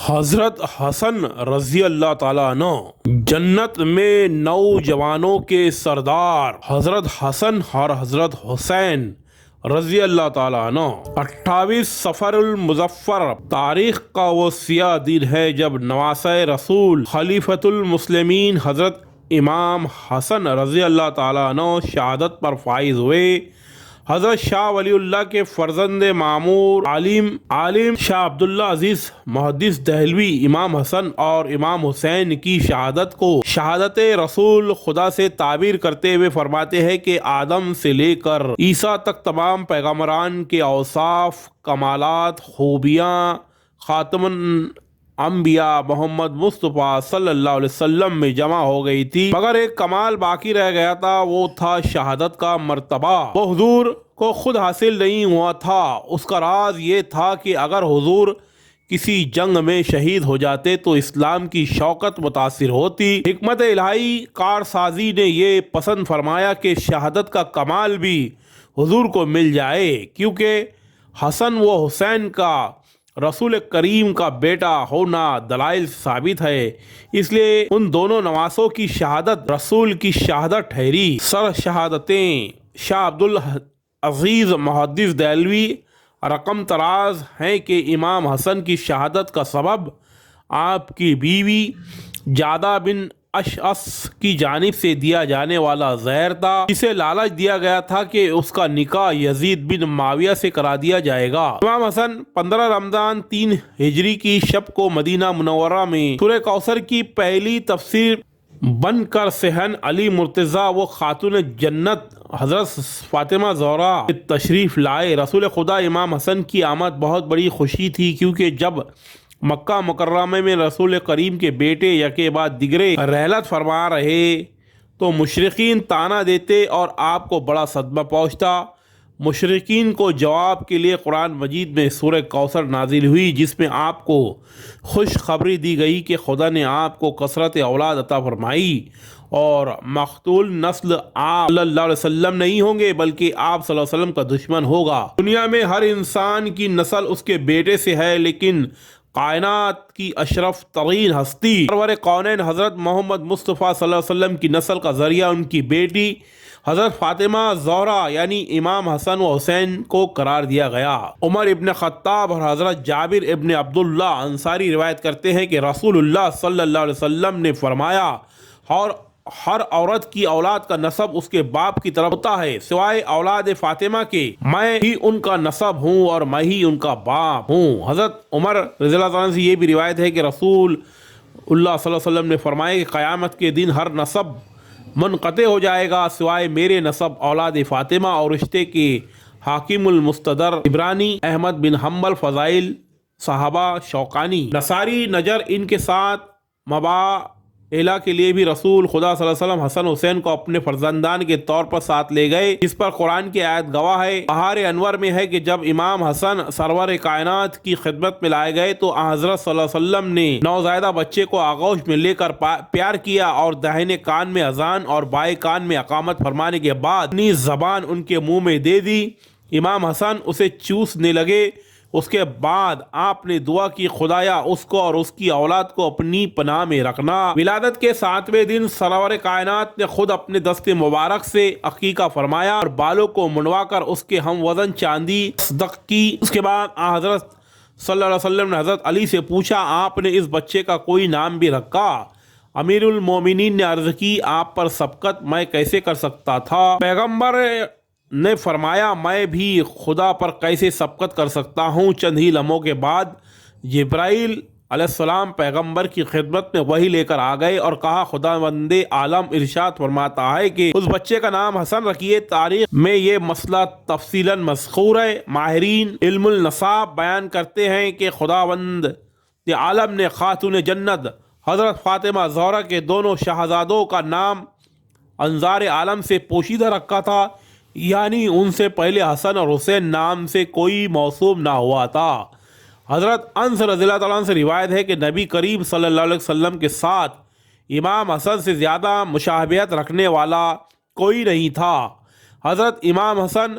حضرت حسن رضی اللہ تعالیٰ عنہ جنت میں نوجوانوں کے سردار حضرت حسن اور حضرت حسین رضی اللہ تعالیٰ عنہ 28 صفر المظفر تاریخ کا وہ سیاہ دن ہے جب نواسۂ رسول خلیفۃ المسلمین حضرت امام حسن رضی اللہ تعالیٰ عنہ شہادت پر فائز ہوئے۔ حضرت شاہ ولی اللہ کے فرزند معمور عالم شاہ عبداللہ عزیز محدث دہلوی امام حسن اور امام حسین کی شہادت کو شہادت رسول خدا سے تعبیر کرتے ہوئے فرماتے ہیں کہ آدم سے لے کر عیسیٰ تک تمام پیغمبران کے اوصاف، کمالات، خوبیاں خاتم انبیاء محمد مصطفیٰ صلی اللہ علیہ وسلم میں جمع ہو گئی تھی، مگر ایک کمال باقی رہ گیا تھا، وہ تھا شہادت کا مرتبہ۔ وہ حضور کو خود حاصل نہیں ہوا تھا۔ اس کا راز یہ تھا کہ اگر حضور کسی جنگ میں شہید ہو جاتے تو اسلام کی شوکت متاثر ہوتی۔ حکمت الہی کارسازی نے یہ پسند فرمایا کہ شہادت کا کمال بھی حضور کو مل جائے، کیونکہ حسن و حسین کا رسول کریم کا بیٹا ہونا دلائل ثابت ہے، اس لیے ان دونوں نواسوں کی شہادت رسول کی شہادت ٹھہری۔ سر شہادتیں شاہ عبدالعزیز محدث دہلوی رقم تراز ہیں کہ امام حسن کی شہادت کا سبب آپ کی بیوی جادہ بن اشعث کی جانب سے دیا جانے والا زہر تھا، جسے لالچ دیا گیا تھا کہ اس کا نکاح یزید بن معاویہ سے کرا دیا جائے گا۔ امام حسن 15 رمضان 3 ہجری کی شب کو مدینہ منورہ میں سورہ کوثر کی پہلی تفسیر بن کر صحن علی مرتضیٰ و خاتون جنت حضرت فاطمہ زہرا تشریف لائے۔ رسول خدا امام حسن کی آمد بہت بڑی خوشی تھی، کیونکہ جب مکہ مکرمہ میں رسول کریم کے بیٹے یکے بعد دیگرے رحلت فرما رہے تو مشرقین طعنہ دیتے اور آپ کو بڑا صدمہ پہنچتا۔ مشرقین کو جواب کے لیے قرآن مجید میں سورہ کوثر نازل ہوئی، جس میں آپ کو خوشخبری دی گئی کہ خدا نے آپ کو کثرت اولاد عطا فرمائی اور مقتول نسل آپ صلی اللہ علیہ وسلم نہیں ہوں گے، بلکہ آپ صلی اللہ علیہ وسلم کا دشمن ہوگا۔ دنیا میں ہر انسان کی نسل اس کے بیٹے سے ہے، لیکن کائنات کی اشرف ترین ہستی سرور کونین حضرت محمد مصطفیٰ صلی اللہ علیہ وسلم کی نسل کا ذریعہ ان کی بیٹی حضرت فاطمہ زہرا یعنی امام حسن و حسین کو قرار دیا گیا۔ عمر ابن خطاب اور حضرت جابر ابن عبداللہ انصاری روایت کرتے ہیں کہ رسول اللہ صلی اللہ علیہ وسلم نے فرمایا، اور ہر عورت کی اولاد کا نسب اس کے باپ کی طرف ہوتا ہے سوائے اولاد فاطمہ کے، میں ہی ان کا نسب ہوں اور میں ہی ان کا باپ ہوں۔ حضرت عمر رضی اللہ عنہ سے یہ بھی روایت ہے کہ رسول اللہ صلی اللہ علیہ وسلم نے فرمایا کہ قیامت کے دن ہر نسب منقطع ہو جائے گا سوائے میرے نسب اولاد فاطمہ اور رشتے کے حاکم المستدر عبرانی احمد بن حنبل فضائل صحابہ شوقانی نصاری نجر ان کے ساتھ مبا اعلیٰ کے لیے بھی رسول خدا صلی اللہ علیہ وسلم حسن حسین کو اپنے فرزندان کے طور پر ساتھ لے گئے، جس پر قرآن کی آیت گواہ ہے۔ بہار انور میں ہے کہ جب امام حسن سرور کائنات کی خدمت میں لائے گئے تو حضرت صلی اللہ علیہ وسلم نے نوزائیدہ بچے کو آغوش میں لے کر پیار کیا اور داہنے کان میں اذان اور بائیں کان میں اقامت فرمانے کے بعد اپنی زبان ان کے منہ میں دے دی۔ امام حسن اسے چوسنے لگے۔ اس کے بعد آپ نے دعا کی، خدایا اس کو اور اس کی اولاد کو اپنی پناہ میں رکھنا۔ ولادت کے 7ویں دن سرور کائنات نے خود اپنے دست مبارک سے عقیقہ فرمایا اور بالوں کو منڈوا کر اس کے ہم وزن چاندی صدق کی۔ اس کے بعد حضرت صلی اللہ علیہ وسلم نے حضرت علی سے پوچھا، آپ نے اس بچے کا کوئی نام بھی رکھا؟ امیر المومنین نے عرض کی، آپ پر سبقت میں کیسے کر سکتا تھا؟ پیغمبر نے فرمایا، میں بھی خدا پر کیسے سبقت کر سکتا ہوں؟ چند ہی لمحوں کے بعد جبرائیل علیہ السلام پیغمبر کی خدمت میں وحی لے کر آ گئے اور کہا، خداوند عالم ارشاد فرماتا ہے کہ اس بچے کا نام حسن رکھیے۔ تاریخ میں یہ مسئلہ تفصیلاً مذکور ہے۔ ماہرین علم النساب بیان کرتے ہیں کہ خداوند عالم نے خاتون جنت حضرت فاطمہ زہرا کے دونوں شہزادوں کا نام انظار عالم سے پوشیدہ رکھا تھا، یعنی ان سے پہلے حسن اور حسین نام سے کوئی موسوم نہ ہوا تھا۔ حضرت انس رضی اللہ تعالیٰ عنہ سے روایت ہے کہ نبی کریم صلی اللہ علیہ وسلم کے ساتھ امام حسن سے زیادہ مشابہت رکھنے والا کوئی نہیں تھا۔ حضرت امام حسن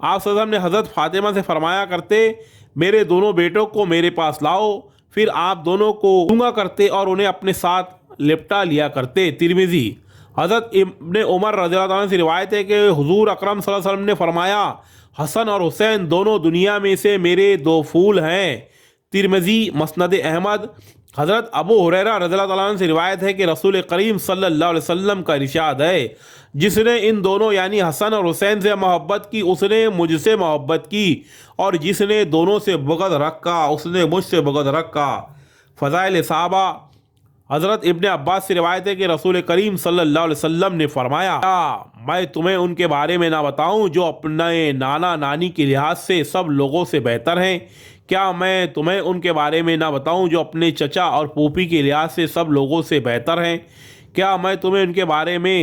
آپ صلی اللہ علیہ وسلم نے حضرت فاطمہ سے فرمایا کرتے میرے دونوں بیٹوں کو میرے پاس لاؤ، پھر آپ دونوں کو گونگا کرتے اور انہیں اپنے ساتھ لپٹا لیا کرتے۔ ترمذی۔ حضرت ابن عمر رضی اللہ عنہ سے روایت ہے کہ حضور اکرم صلی اللہ علیہ وسلم نے فرمایا حسن اور حسین دونوں دنیا میں سے میرے دو پھول ہیں۔ ترمذی۔ مسند احمد۔ حضرت ابو ہریرہ رضی اللہ عنہ سے روایت ہے کہ رسول کریم صلی اللہ علیہ وسلم کا ارشاد ہے جس نے ان دونوں یعنی حسن اور حسین سے محبت کی اس نے مجھ سے محبت کی، اور جس نے دونوں سے بغض رکھا اس نے مجھ سے بغض رکھا۔ فضائل صحابہ۔ حضرت ابن عباس سے روایت ہے کہ رسول کریم صلی اللہ علیہ وسلم نے فرمایا کیا میں تمہیں ان کے بارے میں نہ بتاؤں جو اپنے نانا نانی کے لحاظ سے سب لوگوں سے بہتر ہیں؟ کیا میں تمہیں ان کے بارے میں نہ بتاؤں جو اپنے چچا اور پھوپھی کے لحاظ سے سب لوگوں سے بہتر ہیں؟ کیا میں تمہیں ان کے بارے میں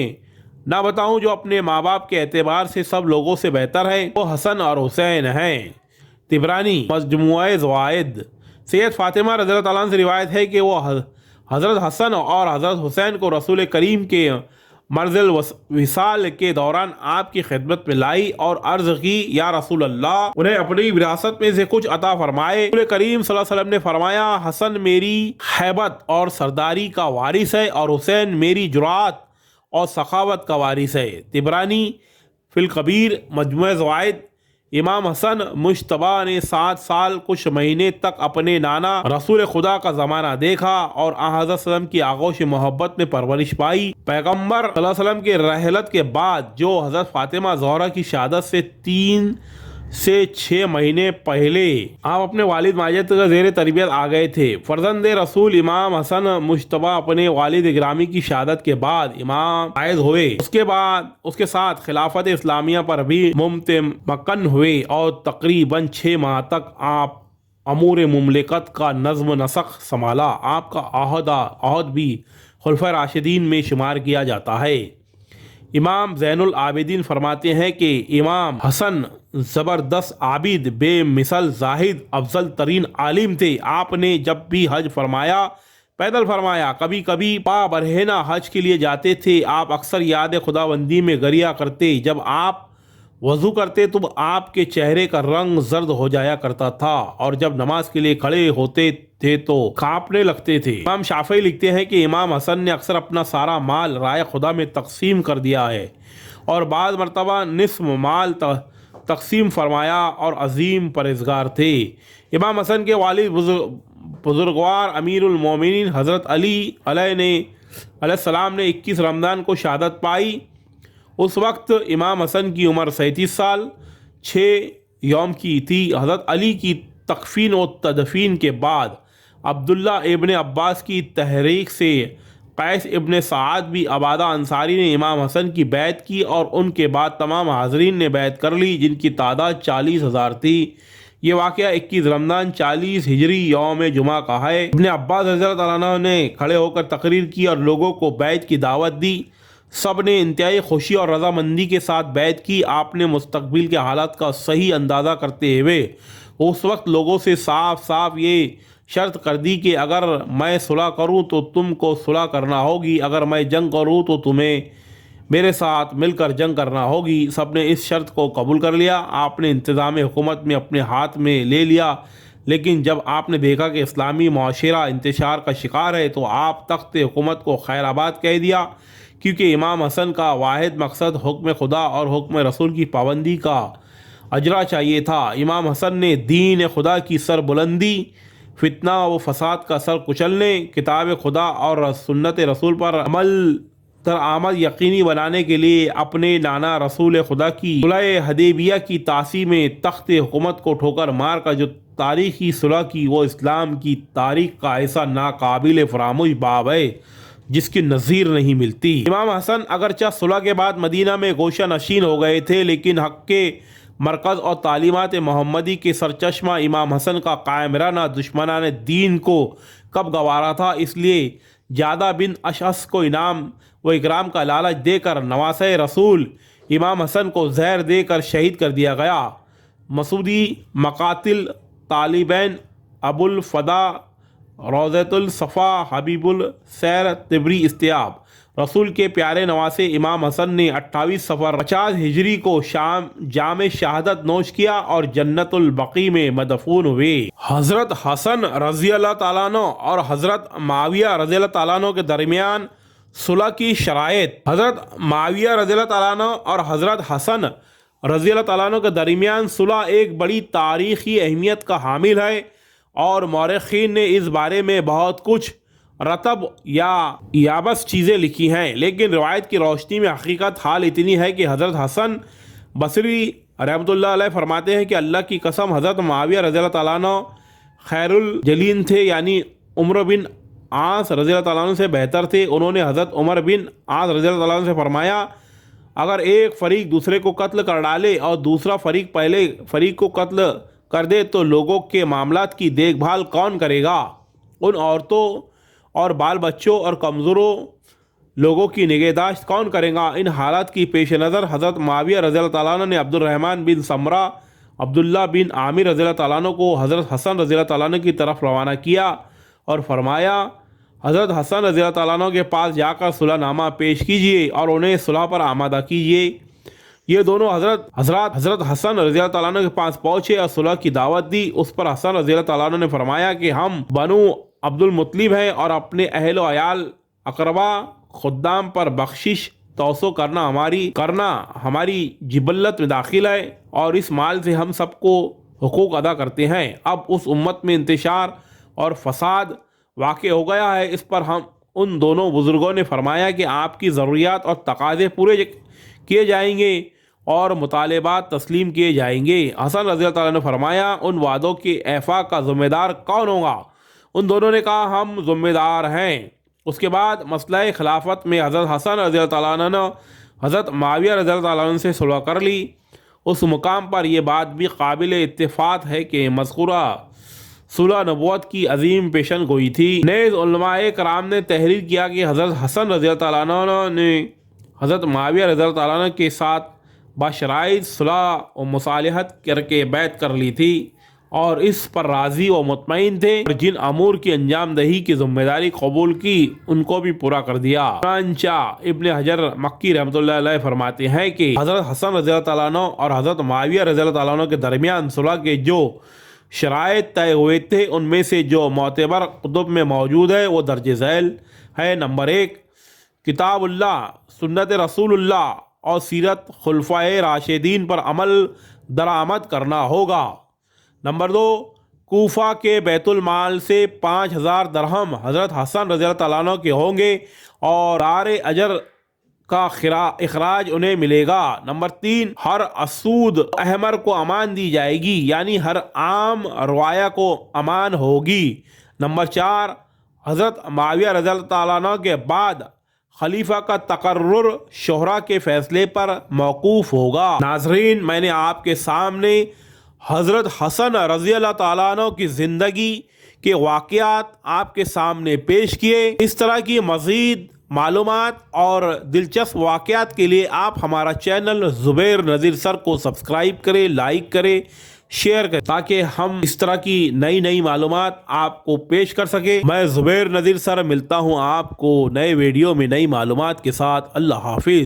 نہ بتاؤں جو اپنے ماں باپ کے اعتبار سے سب لوگوں سے بہتر ہیں؟ وہ حسن اور حسین ہیں۔ طبرانی۔ مجموعہ زوائد۔ سید فاطمہ رضی اللہ عنہ سے روایت ہے کہ وہ حضرت حسن اور حضرت حسین کو رسول کریم کے مرض الوصال کے دوران آپ کی خدمت میں لائی اور عرض کی یا رسول اللہ انہیں اپنی وراثت میں سے کچھ عطا فرمائے۔ رسول کریم صلی اللہ علیہ وسلم نے فرمایا حسن میری ہیبت اور سرداری کا وارث ہے اور حسین میری جرات اور سخاوت کا وارث ہے۔ طبرانی فی الکبیر۔ مجموعہ زوائد۔ امام حسن مجتبی نے 7 سال کچھ مہینے تک اپنے نانا رسول خدا کا زمانہ دیکھا اور آن حضرت صلی اللہ علیہ وسلم کی آغوش محبت میں پرورش پائی۔ پیغمبر صلی اللہ علیہ وسلم کے رحلت کے بعد جو حضرت فاطمہ زہرا کی شہادت سے 3 سے 6 مہینے پہلے آپ اپنے والد ماجد کا زیر تربیت آ گئے تھے۔ فرزند رسول امام حسن مجتبی اپنے والد گرامی کی شہادت کے بعد امام فائز ہوئے، اس کے ساتھ خلافت اسلامیہ پر بھی ممتمکن ہوئے اور تقریباً 6 ماہ تک آپ امور مملکت کا نظم و نسق سنبھالا۔ آپ کا عہد بھی خلفائے راشدین میں شمار کیا جاتا ہے۔ امام زین العابدین فرماتے ہیں کہ امام حسن زبردست عابد، بے مثل زاہد، افضل ترین عالم تھے۔ آپ نے جب بھی حج فرمایا پیدل فرمایا، کبھی کبھی پا برہنہ حج کے لیے جاتے تھے۔ آپ اکثر یاد خداوندی میں گریا کرتے۔ جب آپ وضو کرتے تو آپ کے چہرے کا رنگ زرد ہو جایا کرتا تھا اور جب نماز کے لیے کھڑے ہوتے تھے تو کانپنے لگتے تھے۔ امام شافعی لکھتے ہیں کہ امام حسن نے اکثر اپنا سارا مال رائے خدا میں تقسیم کر دیا ہے اور بعض مرتبہ نصف مال تقسیم فرمایا اور عظیم پرہیزگار تھے۔ امام حسن کے والد بزرگوار امیر المومنین حضرت علی علیہ السلام نے 21 رمضان کو شہادت پائی۔ اس وقت امام حسن کی عمر 37 سال 6 یوم کی تھی۔ حضرت علی کی تکفین و تدفین کے بعد عبداللہ ابن عباس کی تحریک سے قیس ابن سعد بھی عبادہ انصاری نے امام حسن کی بیعت کی اور ان کے بعد تمام حاضرین نے بیعت کر لی جن کی تعداد 40,000 تھی۔ یہ واقعہ 21 رمضان 40 ہجری یوم جمعہ کا ہے۔ ابن عباس رضی اللہ عنہ نے کھڑے ہو کر تقریر کی اور لوگوں کو بیعت کی دعوت دی۔ سب نے انتہائی خوشی اور رضامندی کے ساتھ بیعت کی۔ آپ نے مستقبل کے حالات کا صحیح اندازہ کرتے ہوئے اس وقت لوگوں سے صاف یہ شرط کر دی کہ اگر میں صلح کروں تو تم کو صلح کرنا ہوگی، اگر میں جنگ کروں تو تمہیں میرے ساتھ مل کر جنگ کرنا ہوگی۔ سب نے اس شرط کو قبول کر لیا۔ آپ نے انتظام حکومت میں اپنے ہاتھ میں لے لیا، لیکن جب آپ نے دیکھا کہ اسلامی معاشرہ انتشار کا شکار ہے تو آپ تخت حکومت کو خیر آباد کہہ دیا، کیونکہ امام حسن کا واحد مقصد حکم خدا اور حکم رسول کی پابندی کا اجرا چاہیے تھا۔ امام حسن نے دین خدا کی سر بلندی، فتنہ و فساد کا سر کچلنے، کتاب خدا اور سنت رسول پر عمل درآمد یقینی بنانے کے لیے اپنے نانا رسول خدا کی صلح حدیبیہ کی تاسیس میں تخت حکومت کو ٹھوکر مار کر جو تاریخی صلح کی وہ اسلام کی تاریخ کا ایسا ناقابل فراموش باب ہے جس کی نظیر نہیں ملتی۔ امام حسن اگرچہ صلح کے بعد مدینہ میں گوشہ نشین ہو گئے تھے، لیکن حق کے مرکز اور تعلیمات محمدی کے سرچشمہ امام حسن کا قائم رہنا دشمنان دین کو کب گوارا تھا۔ اس لیے جادہ بن اشعث کو انعام و اکرام کا لالچ دے کر نواسہ رسول امام حسن کو زہر دے کر شہید کر دیا گیا۔ مسعودی مقاتل طالبین ابو الفدا روضۃ الصفا حبیب السیر طبری استیاب۔ رسول کے پیارے نواسے امام حسن نے 28 صفر 50 ہجری کو شام جام شہادت نوش کیا اور جنت البقیع میں مدفون ہوئے۔ حضرت حسن رضی اللہ تعالیٰ عنہ اور حضرت معاویہ رضی اللہ تعالیٰ عنہ کے درمیان صلح کی شرائط۔ حضرت معاویہ رضی اللہ تعالیٰ عنہ اور حضرت حسن رضی اللہ تعالیٰ عنہ کے درمیان صلح ایک بڑی تاریخی اہمیت کا حامل ہے، اور مورخین نے اس بارے میں بہت کچھ رتب یا یابس چیزیں لکھی ہیں، لیکن روایت کی روشنی میں حقیقت حال اتنی ہے کہ حضرت حسن بصری رحمۃ اللہ علیہ فرماتے ہیں کہ اللہ کی قسم حضرت معاویہ رضی اللہ تعالیٰ عنہ خیر الجلین تھے، یعنی عمر بن عاص رضی اللہ تعالیٰ عنہ سے بہتر تھے۔ انہوں نے حضرت عمر بن عاص رضی اللہ تعالیٰ عنہ سے فرمایا، اگر ایک فریق دوسرے کو قتل کر ڈالے اور دوسرا فریق پہلے فریق کو قتل کر دے تو لوگوں کے معاملات کی دیکھ بھال کون کرے گا؟ ان عورتوں اور بال بچوں اور کمزوروں لوگوں کی نگہداشت کون کرے گا؟ ان حالات کی پیش نظر حضرت معاویہ رضی اللہ تعالیٰ عنہ نے عبد الرحمن بن سمرہ عبداللہ بن عامر رضی اللہ تعالیٰ عنہ کو حضرت حسن رضی اللہ تعالیٰ عنہ کی طرف روانہ کیا اور فرمایا، حضرت حسن رضی اللہ تعالیٰ عنہ کے پاس جا کر صلح نامہ پیش کیجیے اور انہیں صلح پر آمادہ کیجیے۔ یہ دونوں حضرت حسن رضی اللہ تعالیٰ عنہ کے پاس پہنچے اور صلح کی دعوت دی۔ اس پر حسن رضی اللہ تعالیٰ عنہ نے فرمایا کہ ہم بنو عبد المطلب ہیں اور اپنے اہل و عیال اقربا خدام پر بخشش توسع کرنا ہماری جبلت میں داخل ہے، اور اس مال سے ہم سب کو حقوق ادا کرتے ہیں۔ اب اس امت میں انتشار اور فساد واقع ہو گیا ہے، اس پر ان دونوں بزرگوں نے فرمایا کہ آپ کی ضروریات اور تقاضے پورے کیے جائیں گے اور مطالبات تسلیم کیے جائیں گے۔ حسن رضی اللہ تعالیٰ نے فرمایا، ان وعدوں کے ایفا کا ذمہ دار کون ہوگا؟ ان دونوں نے کہا، ہم ذمہ دار ہیں۔ اس کے بعد مسئلہ خلافت میں حضرت حسن رضی اللہ تعالیٰ عنہ نے حضرت معاویہ رضی اللہ تعالیٰ عنہ سے صلح کر لی۔ اس مقام پر یہ بات بھی قابل اتفاق ہے کہ مذکورہ صلح نبوت کی عظیم پیشن گوئی تھی۔ نیز علماء کرام نے تحریر کیا کہ حضرت حسن رضی اللہ تعالیٰ عنہ نے حضرت معاویہ رضی اللہ تعالیٰ عنہ کے ساتھ بشرائط صلح و مصالحت کر کے بیعت کر لی تھی اور اس پر راضی و مطمئن تھے، اور جن امور کی انجام دہی کی ذمہ داری قبول کی ان کو بھی پورا کر دیا۔ چنانچہ ابن حجر مکی رحمۃ اللہ علیہ فرماتے ہیں کہ حضرت حسن رضی اللہ تعالیٰ عنہ اور حضرت معاویہ رضی اللہ تعالیٰ عنہ کے درمیان صلح کے جو شرائط طے ہوئے تھے ان میں سے جو معتبر کتب میں موجود ہے وہ درج ذیل ہے۔ نمبر 1، کتاب اللہ، سنت رسول اللہ اور سیرت خلفائے راشدین پر عمل درآمد کرنا ہوگا۔ نمبر 2، کوفہ کے بیت المال سے 5000 درہم حضرت حسن رضی اللہ تعالیٰ عنہ کے ہوں گے اور دار اجر کا اخراج انہیں ملے گا۔ نمبر 3، ہر اسود احمر کو امان دی جائے گی، یعنی ہر عام روایا کو امان ہوگی۔ نمبر 4، حضرت معاویہ رضی اللہ تعالیٰ عنہ کے بعد خلیفہ کا تقرر شورا کے فیصلے پر موقوف ہوگا۔ ناظرین، میں نے آپ کے سامنے حضرت حسن رضی اللہ تعالیٰ عنہ کی زندگی کے واقعات آپ کے سامنے پیش کیے۔ اس طرح کی مزید معلومات اور دلچسپ واقعات کے لیے آپ ہمارا چینل زبیر نذیر سر کو سبسکرائب کریں، لائک کریں، شیئر کریں، تاکہ ہم اس طرح کی نئی معلومات آپ کو پیش کر سکیں۔ میں زبیر نذیر سر ملتا ہوں آپ کو نئے ویڈیو میں نئی معلومات کے ساتھ۔ اللہ حافظ۔